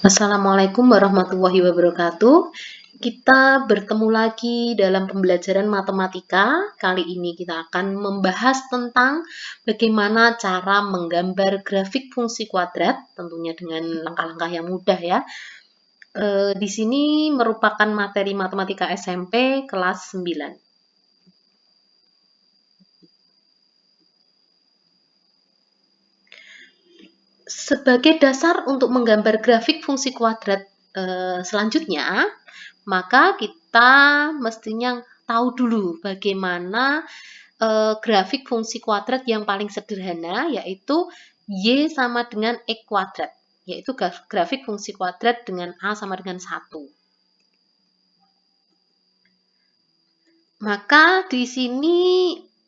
Assalamualaikum warahmatullahi wabarakatuh. Kita bertemu lagi dalam pembelajaran matematika. Kali ini kita akan membahas tentang bagaimana cara menggambar grafik fungsi kuadrat, tentunya dengan langkah-langkah yang mudah ya. Di sini merupakan materi matematika SMP kelas 9. Sebagai dasar untuk menggambar grafik fungsi kuadrat selanjutnya, maka kita mestinya tahu dulu bagaimana grafik fungsi kuadrat yang paling sederhana, yaitu Y sama dengan X kuadrat, yaitu grafik fungsi kuadrat dengan A sama dengan 1. Maka di sini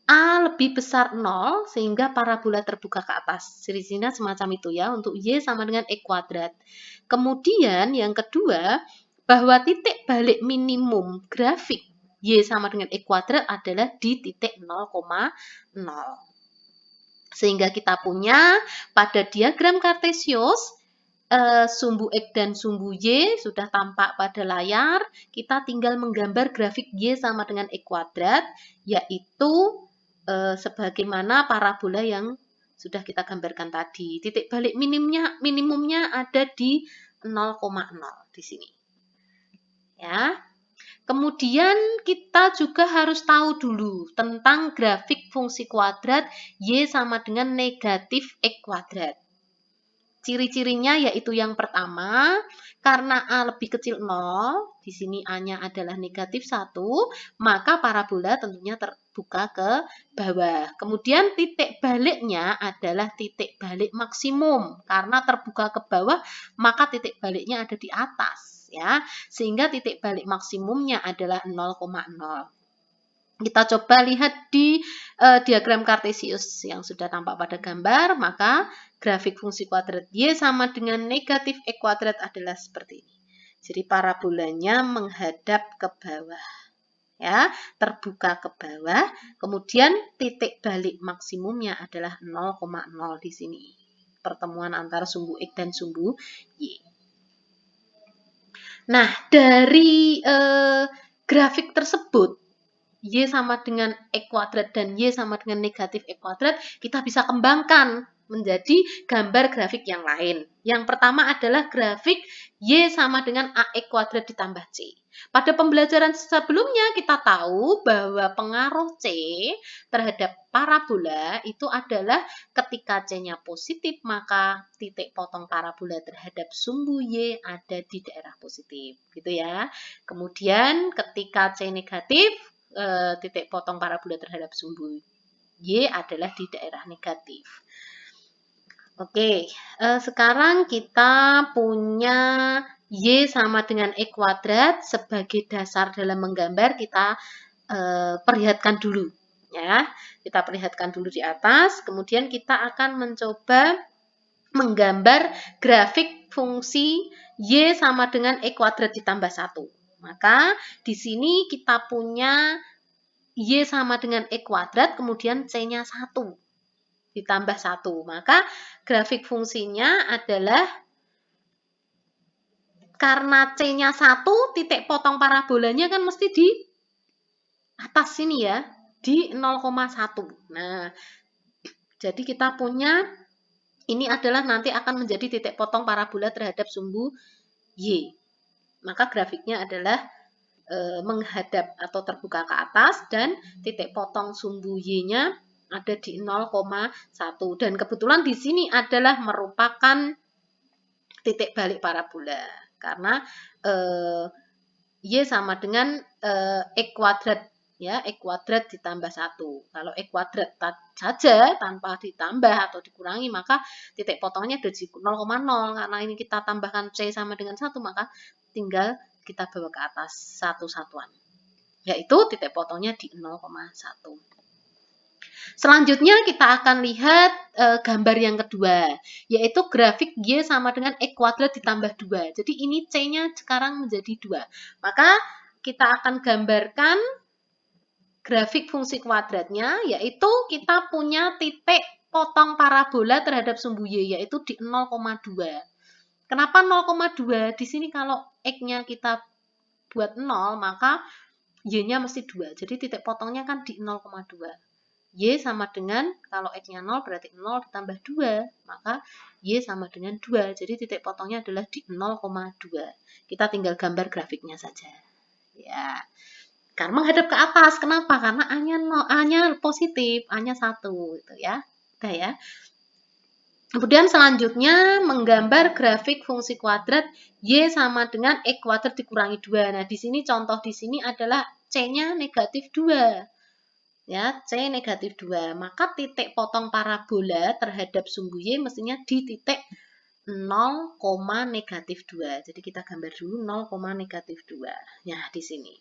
A lebih besar 0 sehingga parabola terbuka ke atas. Ciri-cirinya semacam itu ya untuk Y sama dengan X kuadrat. Kemudian yang kedua, bahwa titik balik minimum grafik Y sama dengan X kuadrat adalah di titik 0,0. Sehingga kita punya pada diagram kartesius, sumbu X dan sumbu Y sudah tampak pada layar. Kita tinggal menggambar grafik Y sama dengan X kuadrat, yaitu sebagaimana parabola yang sudah kita gambarkan tadi. Titik balik minimumnya ada di 0,0 di sini. Ya. Kemudian kita juga harus tahu dulu tentang grafik fungsi kuadrat Y sama dengan negatif X kuadrat. Ciri-cirinya yaitu yang pertama, karena A lebih kecil 0, di sini A-nya adalah negatif 1, maka parabola tentunya terbuka ke bawah. Kemudian titik baliknya adalah titik balik maksimum. Karena terbuka ke bawah, maka titik baliknya ada di atas, ya. Sehingga titik balik maksimumnya adalah 0,0. Kita coba lihat di diagram kartesius yang sudah tampak pada gambar, maka grafik fungsi kuadrat Y sama dengan negatif X kuadrat adalah seperti ini. Jadi parabolanya menghadap ke bawah, ya, terbuka ke bawah, kemudian titik balik maksimumnya adalah 0,0 di sini. Pertemuan antara sumbu X dan sumbu Y. Nah, dari grafik tersebut, Y sama dengan X kuadrat dan Y sama dengan negatif X kuadrat, kita bisa kembangkan menjadi gambar grafik yang lain. Yang pertama adalah grafik Y sama dengan AX kuadrat ditambah C. Pada pembelajaran sebelumnya kita tahu bahwa pengaruh C terhadap parabola itu adalah ketika C-nya positif, maka titik potong parabola terhadap sumbu Y ada di daerah positif, gitu ya. Kemudian ketika C negatif, titik potong parabola terhadap sumbu Y adalah di daerah negatif. Oke, sekarang kita punya Y sama dengan X kuadrat sebagai dasar dalam menggambar. Kita perlihatkan dulu, ya. Kita perlihatkan dulu di atas, kemudian kita akan mencoba menggambar grafik fungsi Y sama dengan X kuadrat ditambah 1. Maka di sini kita punya Y sama dengan X kuadrat, kemudian C-nya 1 ditambah 1. Maka grafik fungsinya adalah, karena C-nya 1, titik potong parabolanya kan mesti di atas sini ya, di 0,1. Nah, jadi kita punya, ini adalah nanti akan menjadi titik potong parabola terhadap sumbu Y. Maka grafiknya adalah menghadap atau terbuka ke atas dan titik potong sumbu Y-nya ada di 0,1. Dan kebetulan di sini adalah merupakan titik balik parabola. Karena Y sama dengan X kuadrat, ya, X kuadrat ditambah 1. Kalau X kuadrat saja tanpa ditambah atau dikurangi, maka titik potongnya ada di 0,0. Karena ini kita tambahkan C sama dengan 1, maka tinggal kita bawa ke atas satu satuan, yaitu titik potongnya di 0,1. Selanjutnya kita akan lihat gambar yang kedua, yaitu grafik Y sama dengan X kuadrat ditambah 2. Jadi ini C-nya sekarang menjadi 2. Maka kita akan gambarkan grafik fungsi kuadratnya, yaitu kita punya titik potong parabola terhadap sumbu Y, yaitu di 0,2. Kenapa 0,2? Di sini kalau X-nya kita buat 0, maka Y-nya mesti 2. Jadi titik potongnya kan di 0,2. Y sama dengan, kalau X-nya 0 berarti 0 ditambah 2. Maka Y sama dengan 2. Jadi titik potongnya adalah di 0,2. Kita tinggal gambar grafiknya saja. Ya. Karena menghadap ke atas. Kenapa? Karena A-nya positif, A-nya 1 gitu ya. Udah ya. Kemudian selanjutnya menggambar grafik fungsi kuadrat Y sama dengan X kuadrat dikurangi 2. Nah, di sini contoh di sini adalah C-nya negatif 2. Ya, C negatif 2. Maka titik potong parabola terhadap sumbu Y mestinya di titik 0, negatif 2. Jadi kita gambar dulu 0, negatif 2. Nah, di sini.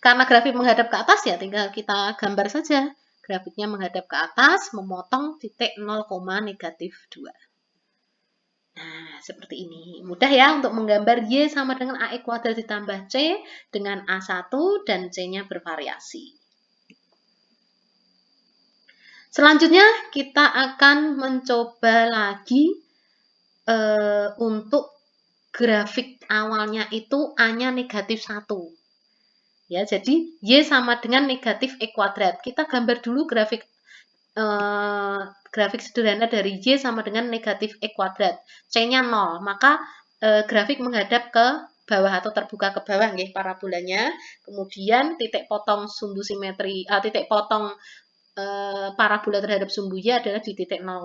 Karena grafik menghadap ke atas ya, tinggal kita gambar saja. Grafiknya menghadap ke atas, memotong titik 0, negatif 2. Nah, seperti ini. Mudah ya untuk menggambar Y sama dengan AX kuadrat ditambah C dengan A1 dan C-nya bervariasi. Selanjutnya kita akan mencoba lagi untuk grafik awalnya itu A-nya negatif 1. Ya, jadi Y sama dengan negatif X kuadrat. Kita gambar dulu grafik sederhana dari Y sama dengan negatif X kuadrat. C-nya 0, maka grafik menghadap ke bawah atau terbuka ke bawah nggih parabolanya. Kemudian titik potong sumbu simetri, titik potong parabola terhadap sumbu Y adalah di titik 0,0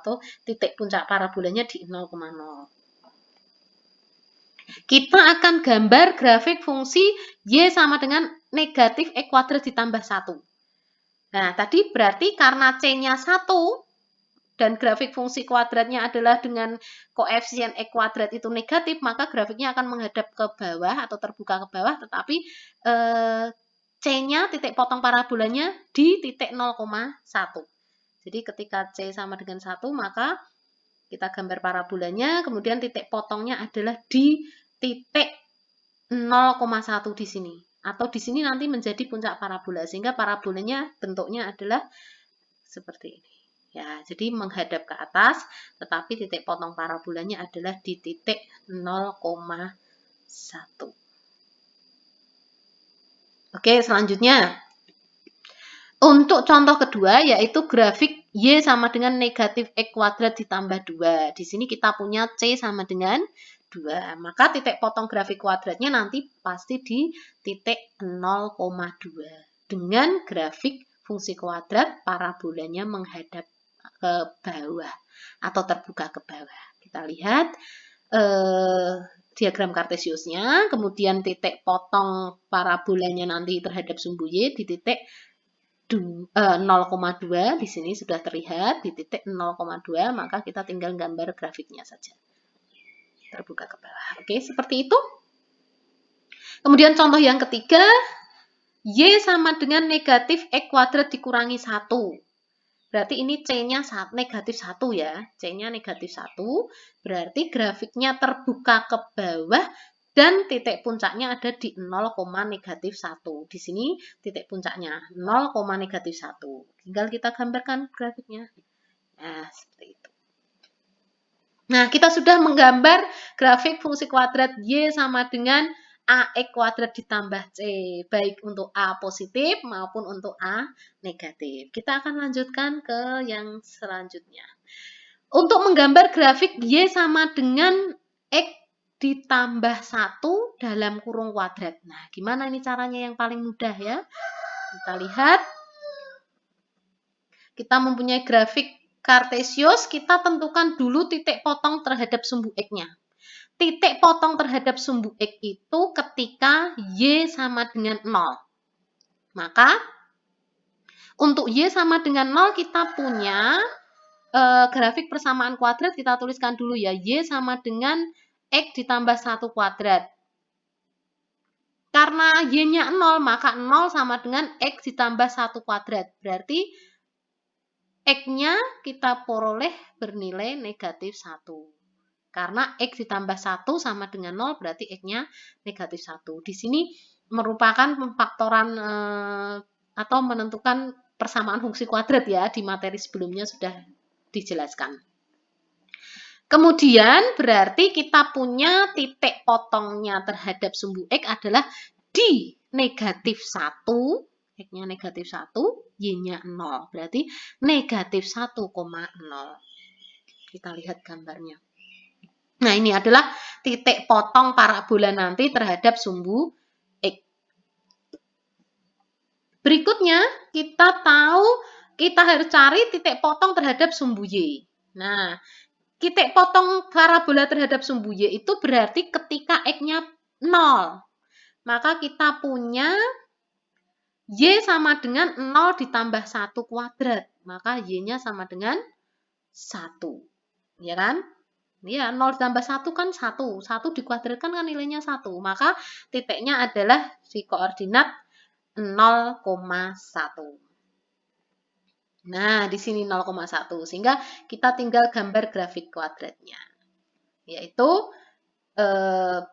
atau titik puncak parabolanya di 0,0. Kita akan gambar grafik fungsi Y sama dengan negatif X kuadrat ditambah 1. Nah, tadi berarti karena C-nya 1 dan grafik fungsi kuadratnya adalah dengan koefisien X kuadrat itu negatif, maka grafiknya akan menghadap ke bawah atau terbuka ke bawah, tetapi C-nya, titik potong parabolanya di titik 0,1. Jadi ketika C sama dengan 1, maka kita gambar parabolanya, kemudian titik potongnya adalah di titik 0,1 di sini. Atau di sini nanti menjadi puncak parabola, sehingga parabolanya bentuknya adalah seperti ini. Ya, jadi menghadap ke atas, tetapi titik potong parabolanya adalah di titik 0,1. Oke, selanjutnya. Untuk contoh kedua, yaitu grafik Y sama dengan negatif X kuadrat ditambah 2. Di sini kita punya C sama dengan 2. Maka titik potong grafik kuadratnya nanti pasti di titik 0,2. Dengan grafik fungsi kuadrat parabolanya menghadap ke bawah atau terbuka ke bawah. Kita lihat diagram kartesiusnya, kemudian titik potong parabolanya nanti terhadap sumbu Y di titik 0,2 di sini sudah terlihat di titik 0,2, maka kita tinggal gambar grafiknya saja. Terbuka ke bawah. Oke, seperti itu. Kemudian contoh yang ketiga, Y sama dengan negatif X kuadrat dikurangi 1. Berarti ini C-nya negatif 1 ya. C-nya negatif 1, berarti grafiknya terbuka ke bawah dan titik puncaknya ada di 0, negatif 1. Di sini titik puncaknya 0, negatif 1. Tinggal kita gambarkan grafiknya. Nah, seperti itu. Nah, kita sudah menggambar grafik fungsi kuadrat Y sama dengan AX kuadrat ditambah C, baik untuk A positif maupun untuk A negatif. Kita akan lanjutkan ke yang selanjutnya. Untuk menggambar grafik Y sama dengan X ditambah 1 dalam kurung kuadrat. Nah, gimana ini caranya yang paling mudah ya? Kita lihat. Kita mempunyai grafik kartesius, kita tentukan dulu titik potong terhadap sumbu X-nya. Titik potong terhadap sumbu X itu ketika Y sama dengan 0. Maka, untuk Y sama dengan 0 kita punya grafik persamaan kuadrat, kita tuliskan dulu ya. Y sama dengan X ditambah 1 kuadrat. Karena Y-nya 0, maka 0 sama dengan X ditambah 1 kuadrat. Berarti X-nya kita peroleh bernilai negatif 1. Karena X ditambah 1 sama dengan 0, berarti X-nya negatif 1. Di sini merupakan pemfaktoran atau menentukan persamaan fungsi kuadrat ya. Di materi sebelumnya sudah dijelaskan. Kemudian berarti kita punya titik potongnya terhadap sumbu X adalah di negatif 1, X-nya negatif 1, Y-nya 0. Berarti negatif 1,0. Kita lihat gambarnya. Nah, ini adalah titik potong parabola nanti terhadap sumbu X. Berikutnya, kita harus cari titik potong terhadap sumbu Y. Nah, titik potong parabola terhadap sumbu Y itu berarti ketika X-nya 0. Maka kita punya Y sama dengan 0 ditambah 1 kuadrat. Maka Y-nya sama dengan 1. Ya kan? Ya, 0 ditambah 1 kan 1. 1 dikuadratkan kan nilainya 1. Maka titiknya adalah di koordinat 0,1. Nah, di sini 0,1. Sehingga kita tinggal gambar grafik kuadratnya. Yaitu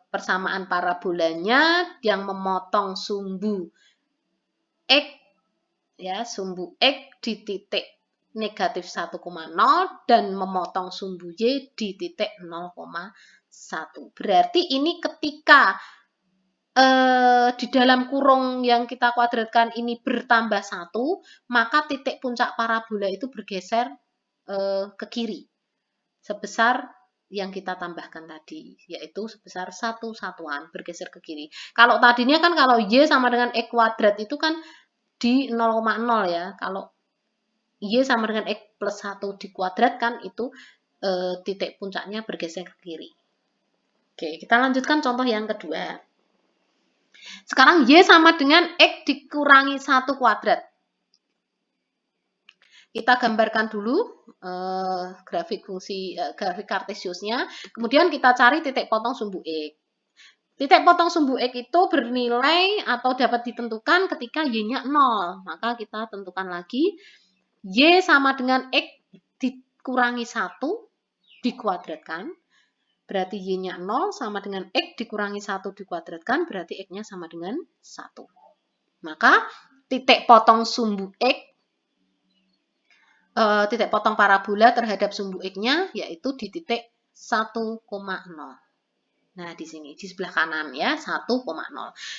persamaan parabolanya yang memotong sumbu X, ya, sumbu X di titik negatif 1,0 dan memotong sumbu Y di titik 0,1. Berarti ini ketika di dalam kurung yang kita kuadratkan ini bertambah 1, maka titik puncak parabola itu bergeser ke kiri sebesar yang kita tambahkan tadi, yaitu sebesar 1 satuan, bergeser ke kiri. Kalau tadinya kan kalau Y sama dengan X kuadrat itu kan di 0,0 ya. Kalau Y sama dengan X plus 1 dikuadratkan itu titik puncaknya bergeser ke kiri. Oke, kita lanjutkan contoh yang kedua. Sekarang Y sama dengan X dikurangi 1 kuadrat. Kita gambarkan dulu grafik kartesiusnya. Kemudian kita cari titik potong sumbu X. Titik potong sumbu X itu bernilai atau dapat ditentukan ketika Y-nya 0. Maka kita tentukan lagi Y sama dengan X dikurangi 1 dikuadratkan. Berarti Y-nya 0 sama dengan X dikurangi 1 dikuadratkan. Berarti X-nya sama dengan 1. Maka titik potong sumbu X, titik potong parabola terhadap sumbu X-nya yaitu di titik 1,0. Nah, di sini, di sebelah kanan ya, 1,0.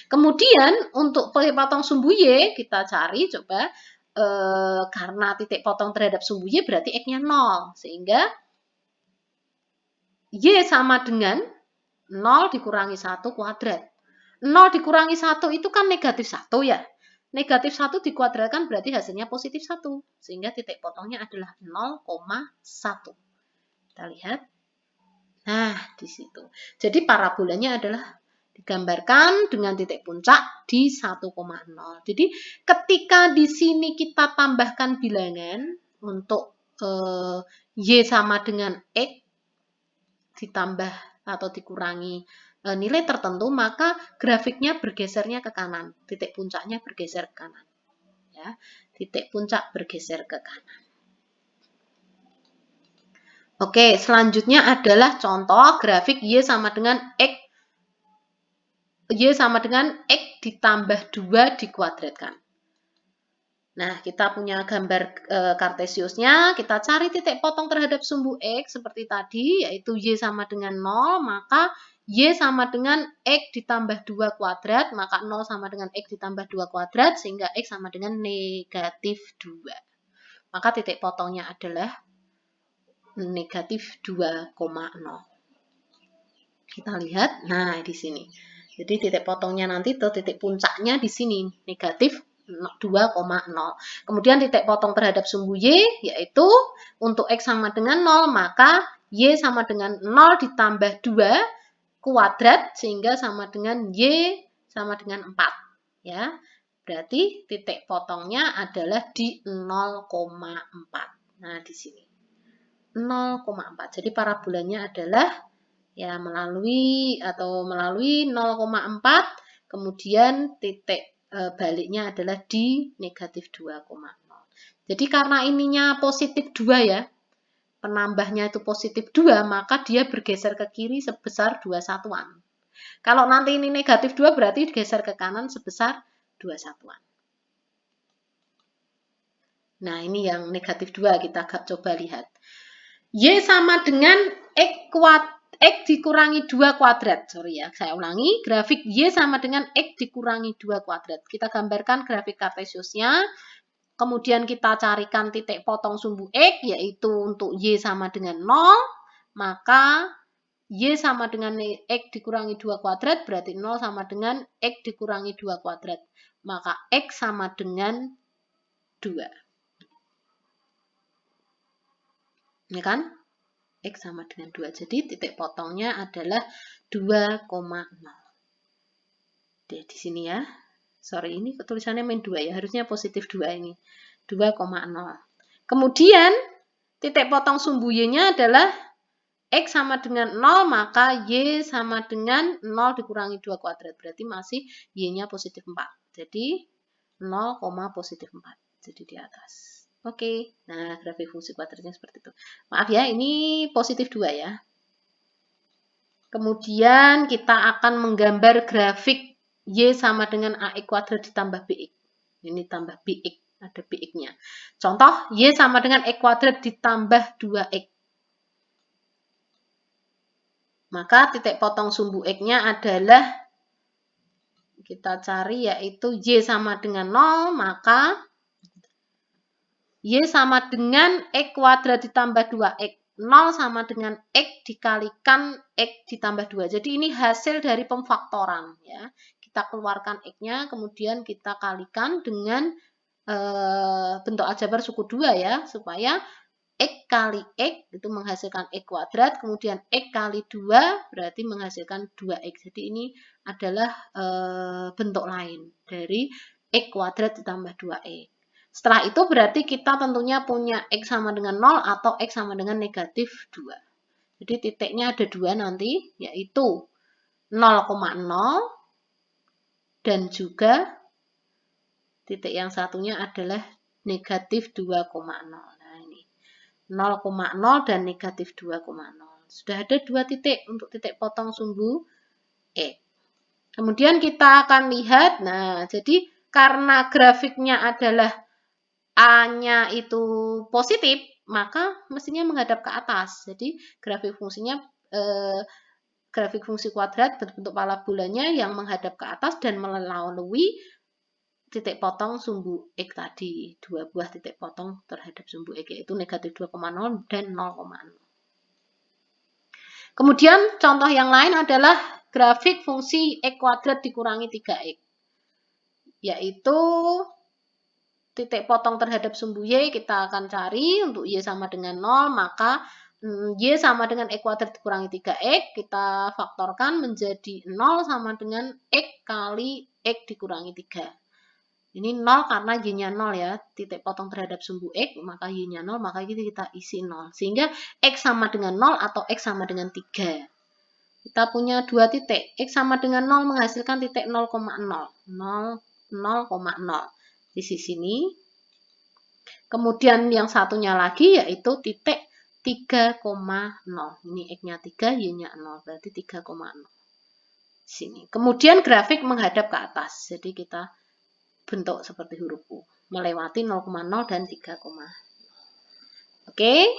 Kemudian, untuk titik potong sumbu Y, kita cari, coba, karena titik potong terhadap sumbu Y berarti X-nya 0. Sehingga, Y sama dengan 0 dikurangi 1 kuadrat. 0 dikurangi 1 itu kan negatif 1 ya. Negatif 1 dikuadratkan berarti hasilnya positif 1. Sehingga titik potongnya adalah 0,1. Kita lihat. Nah, di situ. Jadi parabolanya adalah digambarkan dengan titik puncak di 1,0. Jadi ketika di sini kita tambahkan bilangan untuk Y sama dengan X ditambah atau dikurangi nilai tertentu, maka grafiknya bergesernya ke kanan. Titik puncaknya bergeser ke kanan. Ya, titik puncak bergeser ke kanan. Oke, selanjutnya adalah contoh grafik Y sama dengan X. Y sama dengan X ditambah 2 dikuadratkan. Nah, kita punya gambar kartesiusnya. Kita cari titik potong terhadap sumbu X seperti tadi, yaitu Y sama dengan 0, maka Y sama dengan X ditambah 2 kuadrat, maka 0 sama dengan X ditambah 2 kuadrat, sehingga X sama dengan negatif 2. Maka titik potongnya adalah negatif 2,0. Kita lihat, nah di sini. Jadi titik potongnya nanti atau titik puncaknya di sini, negatif 2,0. Kemudian titik potong terhadap sumbu Y, yaitu untuk X sama dengan 0, maka Y sama dengan 0 ditambah 2 kuadrat, sehingga sama dengan Y sama dengan 4. Ya, berarti titik potongnya adalah di 0,4. Nah, di sini. 0,4. Jadi parabolanya adalah ya melalui 0,4, kemudian titik baliknya adalah di negatif 2,0. Jadi karena ininya positif 2 ya, penambahnya itu positif 2, maka dia bergeser ke kiri sebesar 2 satuan. Kalau nanti ini negatif 2 berarti geser ke kanan sebesar 2 satuan. Nah, ini yang negatif 2 kita coba lihat. Y sama dengan X dikurangi 2 kuadrat. Sorry ya, saya ulangi. Grafik Y sama dengan X dikurangi 2 kuadrat. Kita gambarkan grafik kartesiusnya. Kemudian kita carikan titik potong sumbu X, yaitu untuk Y sama dengan 0. Maka Y sama dengan X dikurangi 2 kuadrat, berarti 0 sama dengan X dikurangi 2 kuadrat. Maka X sama dengan 2. Ini kan? X sama dengan 2. Jadi titik potongnya adalah 2,0. Di sini ya. Sorry, ini tulisannya main 2 ya. Harusnya positif 2 ini. 2,0. Kemudian titik potong sumbu Y-nya adalah X sama dengan 0, maka Y sama dengan 0 dikurangi 2 kuadrat. Berarti masih Y-nya positif 4. Jadi 0, positif 4. Jadi di atas. Oke, nah grafik fungsi kuadratnya seperti itu. Maaf ya, ini positif 2 ya. Kemudian kita akan menggambar grafik Y sama dengan AX kuadrat ditambah BX. Ini tambah BX, ada BX-nya. Contoh, Y sama dengan X kuadrat ditambah 2X. Maka titik potong sumbu X-nya adalah, kita cari yaitu Y sama dengan 0, maka Y sama dengan X kuadrat ditambah 2X. 0 sama dengan X dikalikan X ditambah 2. Jadi ini hasil dari pemfaktoran. Ya. Kita keluarkan X-nya, kemudian kita kalikan dengan bentuk aljabar suku 2 ya, supaya X kali X itu menghasilkan X kuadrat, kemudian X kali 2 berarti menghasilkan 2X. Jadi ini adalah bentuk lain dari X kuadrat ditambah 2X. Setelah itu berarti kita tentunya punya X sama dengan 0 atau X sama dengan negatif 2. Jadi titiknya ada 2 nanti, yaitu 0,0 dan juga titik yang satunya adalah negatif 2,0. Nah ini 0,0 dan negatif 2,0. Sudah ada 2 titik untuk titik potong sumbu X. Kemudian kita akan lihat, nah jadi karena grafiknya adalah A-nya itu positif, maka mestinya menghadap ke atas. Jadi grafik fungsinya, grafik fungsi kuadrat berbentuk parabolanya yang menghadap ke atas dan melalui titik potong sumbu X tadi. 2 buah titik potong terhadap sumbu X, yaitu negatif 2,0 dan 0,0. Kemudian contoh yang lain adalah grafik fungsi X kuadrat dikurangi 3X. Yaitu titik potong terhadap sumbu Y kita akan cari untuk Y sama dengan 0, maka Y sama dengan X kuadrat dikurangi 3X, kita faktorkan menjadi 0 sama dengan X kali X dikurangi 3. Ini 0 karena Y-nya 0 ya, titik potong terhadap sumbu X, maka Y-nya 0, maka ini kita isi 0. Sehingga X sama dengan 0 atau X sama dengan 3. Kita punya 2 titik, X sama dengan 0 menghasilkan titik 0,0. 0,0 di sisi ini. Kemudian yang satunya lagi yaitu titik 3,0. Ini X-nya 3, Y-nya 0, berarti 3,0. Sini. Kemudian grafik menghadap ke atas. Jadi kita bentuk seperti huruf U, melewati 0,0 dan 3,0. Oke,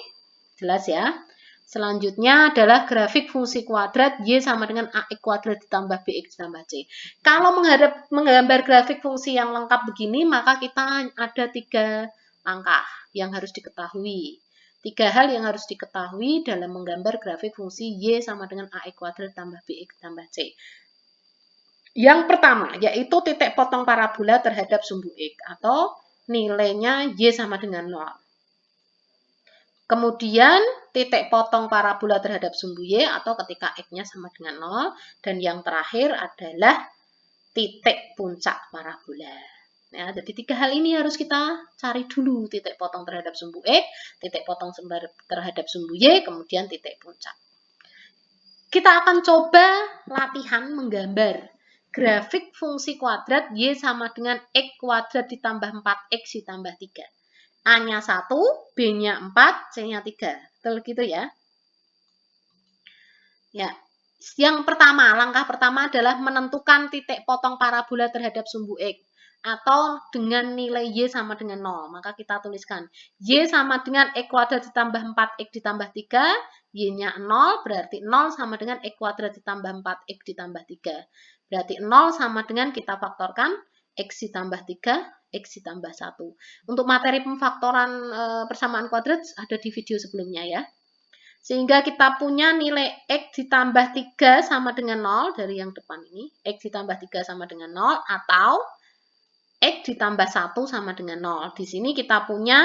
jelas ya. Selanjutnya adalah grafik fungsi kuadrat Y sama dengan AX kuadrat ditambah BX ditambah C. Kalau menggambar grafik fungsi yang lengkap begini, maka kita ada 3 langkah yang harus diketahui. 3 hal yang harus diketahui dalam menggambar grafik fungsi Y sama dengan AX kuadrat ditambah BX ditambah C. Yang pertama, yaitu titik potong parabola terhadap sumbu X, atau nilainya Y sama dengan 0. Kemudian titik potong parabola terhadap sumbu Y atau ketika X-nya sama dengan 0. Dan yang terakhir adalah titik puncak parabola. Ya, jadi 3 hal ini harus kita cari dulu. Titik potong terhadap sumbu X, titik potong terhadap sumbu Y, kemudian titik puncak. Kita akan coba latihan menggambar grafik fungsi kuadrat Y sama dengan X kuadrat ditambah 4X ditambah 3. A-nya 1, B-nya 4, C-nya 3. Betul gitu ya? Ya. Yang pertama, langkah pertama adalah menentukan titik potong parabola terhadap sumbu X. atau dengan nilai Y sama dengan 0. Maka kita tuliskan Y sama dengan X kuadrat ditambah 4X ditambah 3, Y-nya 0, berarti 0 sama dengan X kuadrat ditambah 4X ditambah 3. Berarti 0 sama dengan kita faktorkan X ditambah 3, X ditambah 1. Untuk materi pemfaktoran persamaan kuadrat ada di video sebelumnya ya. Sehingga kita punya nilai X ditambah 3 sama dengan 0 dari yang depan ini. X ditambah 3 sama dengan 0 atau X ditambah 1 sama dengan 0. Di sini kita punya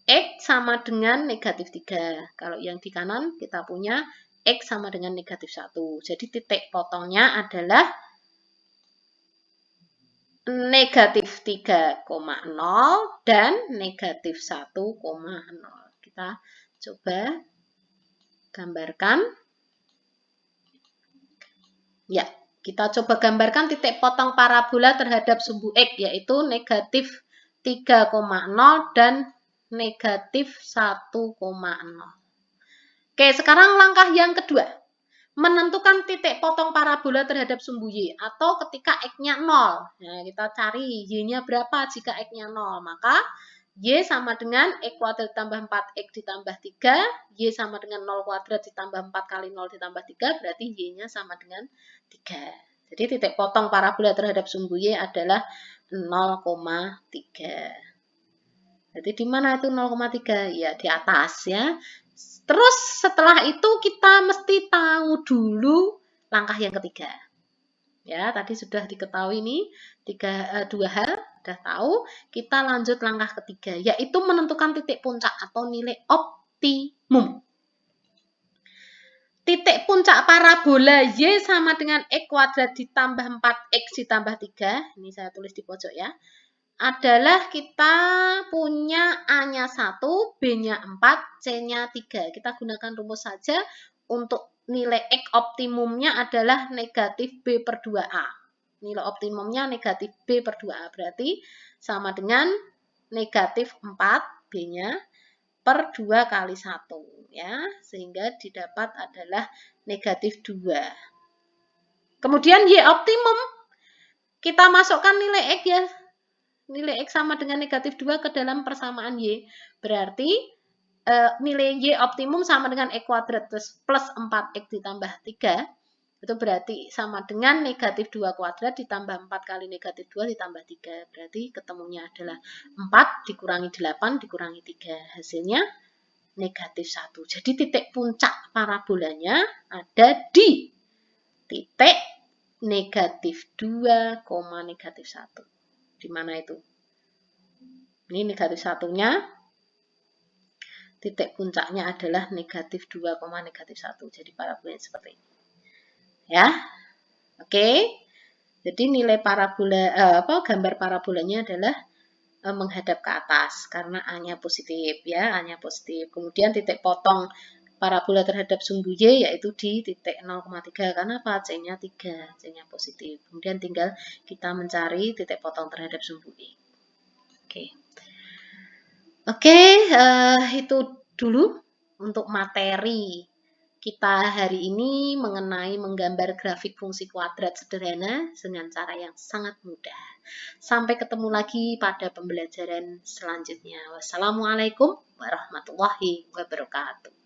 X sama dengan negatif 3. Kalau yang di kanan kita punya X sama dengan negatif 1. Jadi titik potongnya adalah negatif 3,0 dan negatif 1,0. Kita coba gambarkan. Ya, kita coba gambarkan titik potong parabola terhadap sumbu X, yaitu negatif 3,0 dan negatif 1,0. Oke, sekarang langkah yang kedua. Menentukan titik potong parabola terhadap sumbu Y, atau ketika X-nya 0. Nah, kita cari Y-nya berapa jika X-nya 0. Maka Y sama dengan X kuadrat ditambah 4X ditambah 3. Y sama dengan 0 kuadrat ditambah 4 kali 0 ditambah 3. Berarti Y-nya sama dengan 3. Jadi titik potong parabola terhadap sumbu Y adalah 0,3. Jadi di mana itu 0,3? Ya, di atas ya. Terus setelah itu kita mesti tahu dulu langkah yang ketiga. Ya, tadi sudah diketahui nih dua hal, sudah tahu. Kita lanjut langkah ketiga, yaitu menentukan titik puncak atau nilai optimum. Titik puncak parabola Y sama dengan X kuadrat ditambah 4X ditambah 3. Ini saya tulis di pojok ya. Adalah kita punya A-nya 1, B-nya 4, C-nya 3. Kita gunakan rumus saja. Untuk nilai X optimumnya adalah negatif B per 2A. Nilai optimumnya negatif B per 2A. Berarti sama dengan negatif 4 B-nya per 2 kali 1. Ya, sehingga didapat adalah negatif 2. Kemudian Y optimum. Kita masukkan nilai X ya. Nilai X sama dengan negatif 2 ke dalam persamaan Y. Berarti nilai Y optimum sama dengan X kuadrat plus 4X ditambah 3. Itu berarti sama dengan negatif 2 kuadrat ditambah 4 kali negatif 2 ditambah 3. Berarti ketemunya adalah 4 dikurangi 8 dikurangi 3. Hasilnya negatif 1. Jadi titik puncak parabolanya ada di titik negatif 2, negatif 1. Di mana itu? Ini negatif 1-nya. Titik puncaknya adalah negatif 2, negatif 1. Jadi parabolanya seperti ini. Ya. Oke. Jadi nilai parabola gambar parabolanya adalah menghadap ke atas karena A-nya positif ya, A-nya positif. Kemudian titik potong parabola terhadap sumbu Y yaitu di titik 0,3 karena apa? C-nya 3, C-nya positif. Kemudian tinggal kita mencari titik potong terhadap sumbu Y. Oke, itu dulu untuk materi kita hari ini mengenai menggambar grafik fungsi kuadrat sederhana dengan cara yang sangat mudah. Sampai ketemu lagi pada pembelajaran selanjutnya. Wassalamualaikum warahmatullahi wabarakatuh.